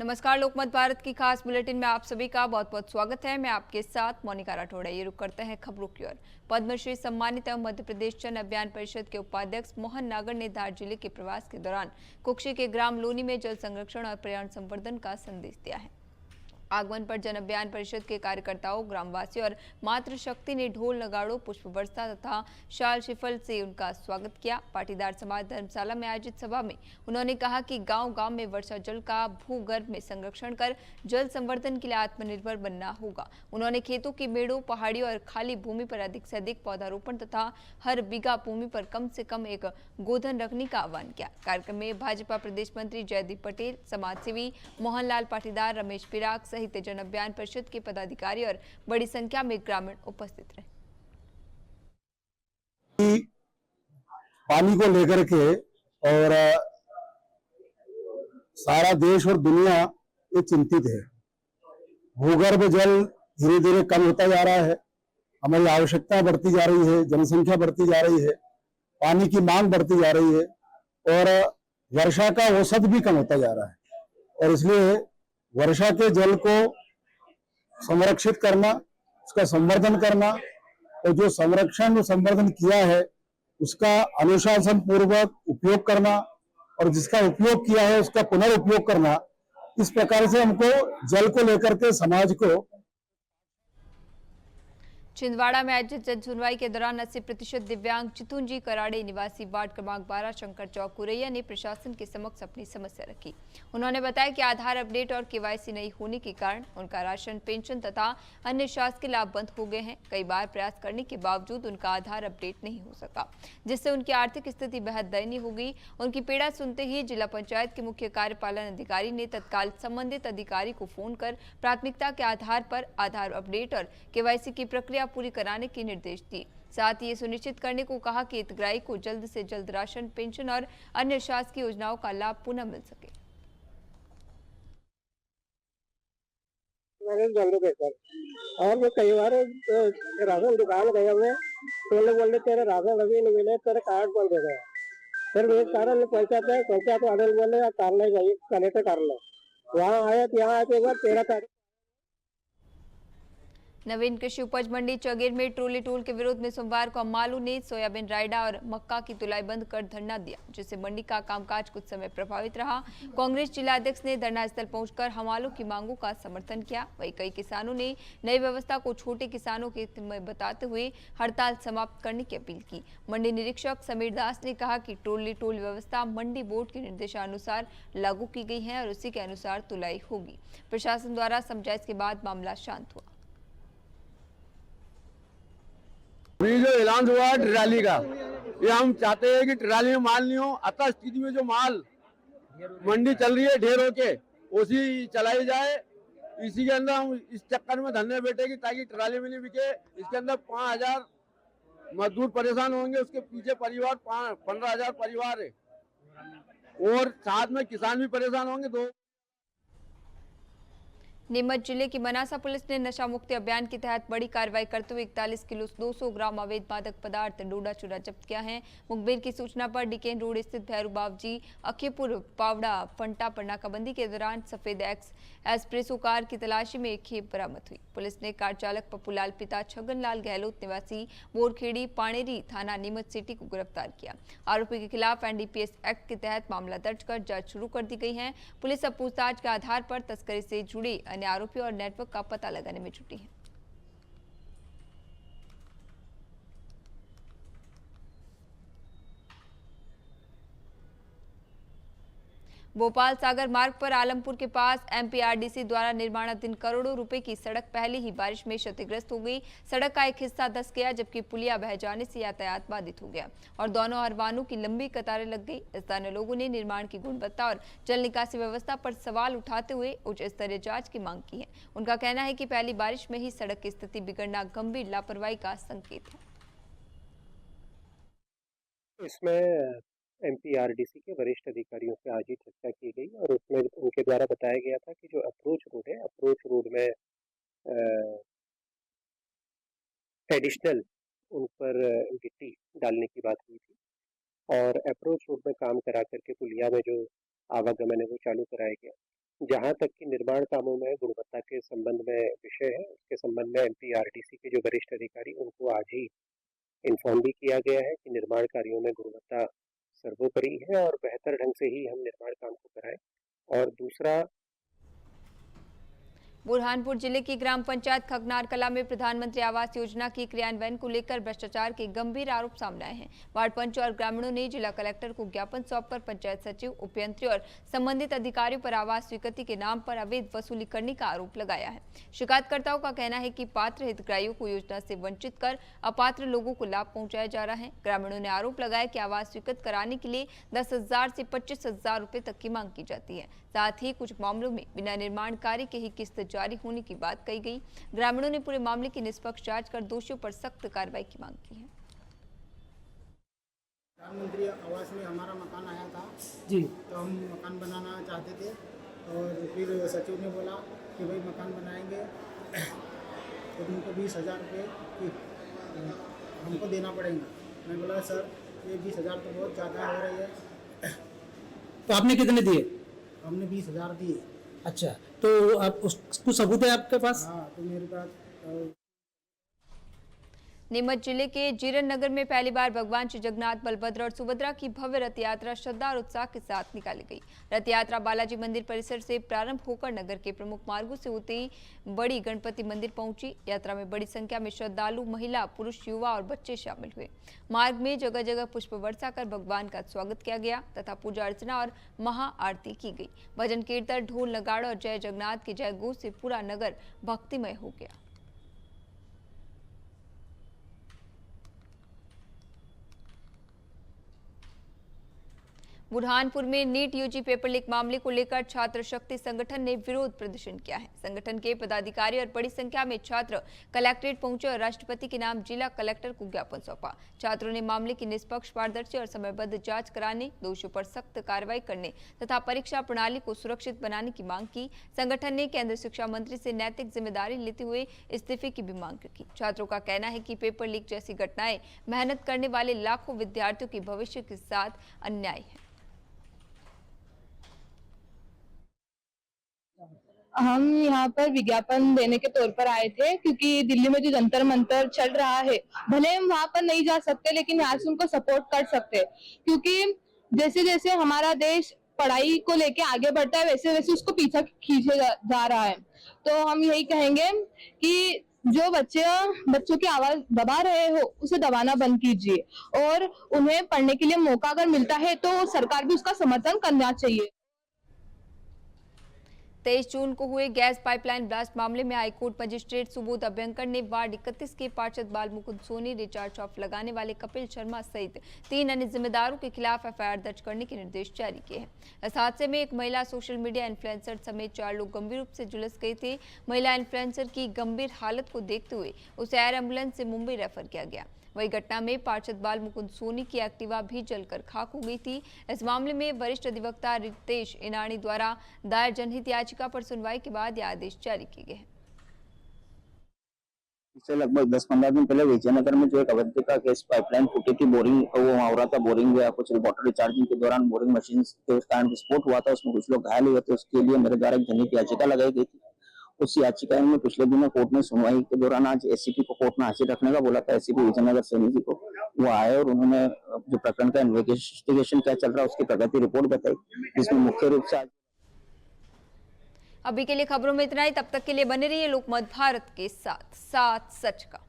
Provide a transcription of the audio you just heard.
नमस्कार। लोकमत भारत की खास बुलेटिन में आप सभी का बहुत बहुत स्वागत है। मैं आपके साथ मोनिका राठौड़। ये रुक करते हैं खबरों की ओर। पद्मश्री सम्मानित एवं मध्य प्रदेश जन अभियान परिषद के उपाध्यक्ष मोहन नागर ने धार जिले के प्रवास के दौरान कुक्षी के ग्राम लोनी में जल संरक्षण और पर्यावरण संवर्धन का संदेश दिया है। आगमन पर जन अभियान परिषद के कार्यकर्ताओं, ग्रामवासियों और मातृशक्ति ने ढोल, नगाड़ों, पुष्प वर्षा तथा शाल शिफल से उनका स्वागत किया। पाटीदार समाज धर्मशाला में आयोजित सभा में उन्होंने कहा कि गांव-गांव में वर्षा जल का भूगर्भ में संरक्षण कर जल संवर्धन के लिए आत्मनिर्भर बनना होगा। उन्होंने खेतों की मेड़ों, पहाड़ियों और खाली भूमि पर अधिक से अधिक पौधारोपण तथा हर बीघा भूमि पर कम से कम एक गोधन रखने का आह्वान किया। कार्यक्रम में भाजपा प्रदेश मंत्री जयदीप पटेल, समाजसेवी मोहनलाल पाटीदार, रमेश पिराग सहित जन अभियान परिषद के पदाधिकारी और बड़ी संख्या में ग्रामीण उपस्थित रहे। पानी को लेकर के और सारा देश और दुनिया ये चिंतित है। भूगर्भ जल धीरे धीरे कम होता जा रहा है, हमारी आवश्यकता बढ़ती जा रही है, जनसंख्या बढ़ती जा रही है, पानी की मांग बढ़ती जा रही है और वर्षा का औसत भी कम होता जा रहा है। और इसलिए वर्षा के जल को संरक्षित करना, उसका संवर्धन करना और जो संरक्षण और संवर्धन किया है उसका अनुशासन पूर्वक उपयोग करना और जिसका उपयोग किया है उसका पुनर्उपयोग करना, इस प्रकार से हमको जल को लेकर के समाज को। छिंदवाड़ा में आयोजित जन सुनवाई के दौरान 80% दिव्यांग चितुंजी कराड़े निवासी वार्ड क्रमांक 12 शंकर चौक कुरैया ने प्रशासन के समक्ष अपनी समस्या रखी। उन्होंने बताया कि आधार अपडेट और केवाईसी नहीं होने के कारण उनका राशन, पेंशन तथा अन्य शासकीय लाभ बंद हो गए हैं। कई बार प्रयास करने के बावजूद उनका आधार अपडेट नहीं हो सका, जिससे उनकी आर्थिक स्थिति बेहद दयनीय हो गई। उनकी पीड़ा सुनते ही जिला पंचायत के मुख्य कार्यपालन अधिकारी ने तत्काल संबंधित अधिकारी को फोन कर प्राथमिकता के आधार पर आधार अपडेट और केवाईसी की प्रक्रिया पूरी कराने के निर्देश दिए। साथ ही ये सुनिश्चित करने को कहा कि हितग्राही को जल्द से जल्द राशन, पेंशन और अन्य शासकीय योजनाओं का लाभ पुनः मिल सके। और मैं कई बार राशन दुकान गए हुए बोले तेरे राशन अभी नहीं मिले, तेरे कार्ड बंद हो गया। फिर मैं कारण पंचायत वाले बोले करने चाहिए, कनेक्ट कर लो। यहाँ आए तो यहाँ आके एक बार 13 तारीख नवीन कृषि उपज मंडी चौगेर में ट्रोली टोल के विरोध में सोमवार को अम्मालू ने सोयाबीन, रायडा और मक्का की तुलाई बंद कर धरना दिया, जिससे मंडी का कामकाज कुछ समय प्रभावित रहा। कांग्रेस जिला अध्यक्ष ने धरना स्थल पहुंचकर हमालों की मांगों का समर्थन किया। वहीं कई किसानों ने नई व्यवस्था को छोटे किसानों के हित में बताते हुए हड़ताल समाप्त करने की अपील की। मंडी निरीक्षक समीर दास ने कहा कि ट्रोली टोल व्यवस्था मंडी बोर्ड के निर्देशानुसार लागू की गई है और उसी के अनुसार तुलाई होगी। प्रशासन द्वारा समझाइश के बाद मामला शांत हुआ। अभी जो ऐलान हुआ है ट्राली का, ये हम चाहते हैं कि ट्राली में माल नहीं हो, अतः स्थिति में जो माल मंडी चल रही है ढेर होके उसी चलाई जाए। इसी के अंदर हम इस चक्कर में धरने बैठे कि ताकि ट्राली में नहीं बिके। इसके अंदर 5000 मजदूर परेशान होंगे, उसके पीछे परिवार 15,000 परिवार है और साथ में किसान भी परेशान होंगे। नीमच जिले की मनासा पुलिस ने नशा मुक्ति अभियान के तहत बड़ी कार्रवाई करते हुए 41 किलो 200 ग्राम अवैध मादक पदार्थ डोडा चूरा जब्त किया है। मुखबिर की सूचना पर डीकेन रोड स्थित भैरू बाबजी, अखीपुर, पावड़ा, फंटा पर नाकाबंदी के दौरान सफेद एस्प्रेसो कार की तलाशी में एक खेप बरामद हुई। पुलिस ने कार चालक पप्पूलाल पिता छगनलाल गहलोत निवासी बोरखेड़ी, पाणेरी, थाना नीमच सिटी को गिरफ्तार किया। आरोपी के खिलाफ एनडीपीएस एक्ट के तहत मामला दर्ज कर जांच शुरू कर दी गई है। पुलिस अब पूछताछ के आधार पर तस्करी से जुड़े अन्य आरोपी और नेटवर्क का पता लगाने में जुटी है। भोपाल सागर मार्ग पर आलमपुर के पास एमपीआरडीसी द्वारा निर्माणाधीन करोड़ों रुपए की सड़क पहली ही बारिश में क्षतिग्रस्त हो गई। सड़क का एक हिस्सा धंस गया, जबकि पुलिया बह जाने से यातायात बाधित हो गया और दोनों हर वाहनों की लंबी कतारें लग गई। स्थानीय लोगों ने निर्माण की गुणवत्ता और जल निकासी व्यवस्था पर सवाल उठाते हुए उच्च स्तरीय जांच की मांग की है। उनका कहना है कि पहली बारिश में ही सड़क की स्थिति बिगड़ना गंभीर लापरवाही का संकेत है। इसमें एमपीआरडीसी के वरिष्ठ अधिकारियों से आज ही चर्चा की गई और उसमें उनके द्वारा बताया गया था कि जो अप्रोच रोड है, अप्रोच रोड में एडिशनल उन पर गिट्टी डालने की बात हुई थी और अप्रोच रोड में काम करा करके पुलिया में जो आवागमन है वो चालू कराया गया। जहाँ तक कि निर्माण कामों में गुणवत्ता के संबंध में विषय है, उसके संबंध में एमपीआरडीसी के जो वरिष्ठ अधिकारी उनको आज ही इन्फॉर्म भी किया गया है कि निर्माण कार्यों में गुणवत्ता सर्वोपरि है और बेहतर ढंग से ही हम निर्माण काम को कराएं। और दूसरा, बुरहानपुर जिले की ग्राम पंचायत खगनार कला में प्रधानमंत्री आवास योजना की क्रियान्वयन को लेकर भ्रष्टाचार के गंभीर आरोप सामने आए हैं। वार्ड पंच और ग्रामीणों ने जिला कलेक्टर को ज्ञापन सौंपकर पंचायत सचिव, उपयंत्री और संबंधित अधिकारियों पर आवास स्वीकृति के नाम पर अवैध वसूली करने का आरोप लगाया है। शिकायतकर्ताओं का कहना है कि पात्र हितग्राहियों को योजना से वंचित कर अपात्र लोगों को लाभ पहुंचाया जा रहा है। ग्रामीणों ने आरोप लगाया कि आवास स्वीकृत कराने के लिए 10,000 से 25,000 रुपए तक की मांग की जाती है। साथ ही कुछ मामलों में बिना निर्माण कार्य के ही किस्त जारी होने की बात कही गई। ग्रामीणों ने पूरे मामले की निष्पक्ष जांच कर दोषियों पर सख्त कार्रवाई की मांग की है। प्रधानमंत्री आवास में हमारा मकान आया था जी, तो हम मकान बनाना चाहते थे और फिर सचिव ने बोला कि भाई मकान बनाएंगे तो तुमको 20,000 रुपये हमको देना पड़ेगा। मैं बोला सर ये 20,000 तो बहुत ज़्यादा हो रही है। तो आपने कितने दिए? हमने 20,000 दिए। अच्छा, तो आप कुछ सबूत है आपके पास? हाँ, तो मेरे पास नीमच जिले के जीरन नगर में पहली बार भगवान श्री जगन्नाथ, बलभद्र और सुभद्रा की भव्य रथ यात्रा श्रद्धा और उत्साह के साथ निकाली गई। रथ यात्रा बालाजी मंदिर परिसर से प्रारंभ होकर नगर के प्रमुख मार्गों से होते ही बड़ी गणपति मंदिर पहुंची। यात्रा में बड़ी संख्या में श्रद्धालु, महिला, पुरुष, युवा और बच्चे शामिल हुए। मार्ग में जगह जगह पुष्प वर्षा कर भगवान का स्वागत किया गया तथा पूजा अर्चना और महाआरती की गई। भजन कीर्तन, ढोल, नगाड़ा और जय जगन्नाथ की जय घोष से पूरा नगर भक्तिमय हो गया। बुरहानपुर में नीट यूजी पेपर लीक मामले को लेकर छात्र शक्ति संगठन ने विरोध प्रदर्शन किया है। संगठन के पदाधिकारी और बड़ी संख्या में छात्र कलेक्ट्रेट पहुंचे और राष्ट्रपति के नाम जिला कलेक्टर को ज्ञापन सौंपा। छात्रों ने मामले की निष्पक्ष, पारदर्शी और समयबद्ध जांच कराने, दोषियों पर सख्त कार्रवाई करने तथा परीक्षा प्रणाली को सुरक्षित बनाने की मांग की। संगठन ने केंद्रीय शिक्षा मंत्री से नैतिक जिम्मेदारी लेते हुए इस्तीफे की भी मांग की। छात्रों का कहना है कि पेपर लीक जैसी घटनाएं मेहनत करने वाले लाखों विद्यार्थियों के भविष्य के साथ अन्याय है। हम यहाँ पर विज्ञापन देने के तौर पर आए थे क्योंकि दिल्ली में जो जंतर मंतर चल रहा है, भले हम वहाँ पर नहीं जा सकते लेकिन यहाँ से उनको सपोर्ट कर सकते, क्योंकि जैसे जैसे हमारा देश पढ़ाई को लेके आगे बढ़ता है वैसे वैसे उसको पीछे खींचे जा रहा है। तो हम यही कहेंगे कि जो बच्चों की आवाज दबा रहे हो उसे दबाना बंद कीजिए और उन्हें पढ़ने के लिए मौका अगर मिलता है तो सरकार भी उसका समर्थन करना चाहिए। 23 जून को हुए गैस पाइपलाइन ब्लास्ट मामले में हाईकोर्ट मजिस्ट्रेट सुबोध अभ्यंकर ने वार्ड 31 के पार्षद बाल मुकुंद सोनी, रिचार्ज शॉप लगाने वाले कपिल शर्मा सहित 3 अन्य जिम्मेदारों के खिलाफ एफआईआर दर्ज करने के निर्देश जारी किए हैं। इस हादसे में एक महिला, सोशल मीडिया इन्फ्लुएंसर समेत 4 लोग गंभीर रूप से झुलस गए थे। महिला इन्फ्लुएंसर की गंभीर हालत को देखते हुए उसे एयर एम्बुलेंस से मुंबई रेफर किया गया। वही घटना में पार्षद बाल मुकुंद सोनी की एक्टिवा भी जलकर खाक हो गई थी। इस मामले में वरिष्ठ अधिवक्ता रितेश इनानी द्वारा दायर जनहित याचिका पर सुनवाई के बाद यह आदेश जारी किए गए। इससे लगभग 10-15 दिन पहले विजयनगर में जो एक अवैध का गैस पाइपलाइन फूटी थी, बोरिंग वो वहाँ हो रहा था, बोरिंग या कुछ वाटर रिचार्जिंग के दौरान बोरिंग मशीन के कारण विस्फोट हुआ था, उसमें कुछ लोग घायल हुए थे। उसके लिए मेरे द्वारा एक जनहित याचिका लगाई गई थी। उस याचिका में पिछले दिनों कोर्ट में सुनवाई के दौरान आज एससीपी को कोर्ट में हाजिर रखने का बोला था। एससीपी विजयनगर सैनी जी को वो आए और उन्होंने जो प्रकरण का इन्वेस्टिगेशन क्या चल रहा है उसकी प्रगति रिपोर्ट बताई, जिसमें मुख्य रूप से अभी के लिए खबरों में इतना ही। तब तक के लिए बने रहिए लोकमत भारत के साथ, साथ सच का।